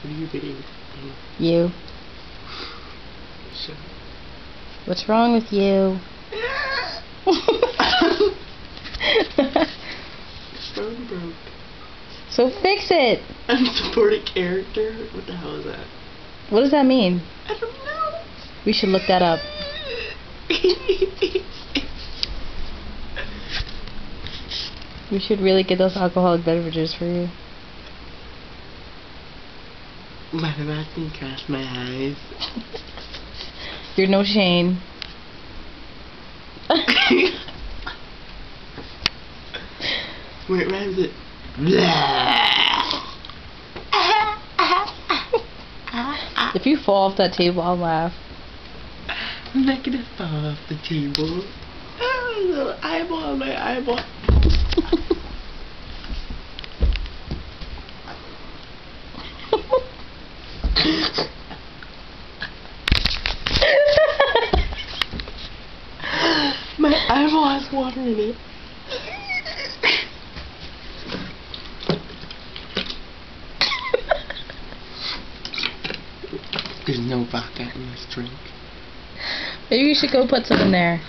What are you bidding? You. Shut up. What's wrong with you? Phone broke. So fix it. Unsupported character? What the hell is that? What does that mean? I don't know. We should look that up. We should really get those alcoholic beverages for you. Might have asked me to cast my eyes. You're no Shane. Where rhymes it? If you fall off that table, I'll laugh. I'm not gonna fall off the table. Oh, a little eyeball on my eyeball. My eyeball has water in it. There's no vodka in this drink. Maybe you should go put some in there.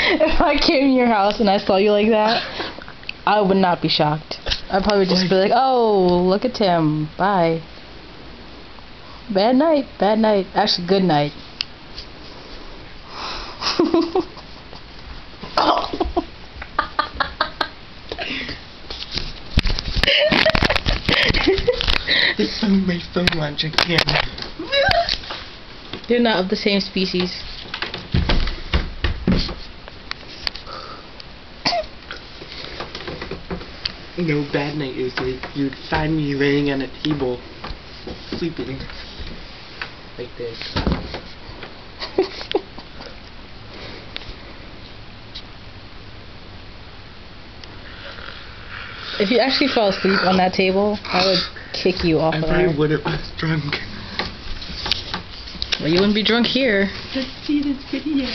If I came in your house and I saw you like that, I would not be shocked. I'd probably just be like, oh, look at Tim. Bye. Bad night. Bad night. Actually, good night. This phone, my phone launch again. They're not of the same species. No, bad night is like you'd find me laying on a table, sleeping like this. If you actually fell asleep on that table, I would kick you off I of probably there. would have was drunk. Well, you wouldn't be drunk here. Let's see this video.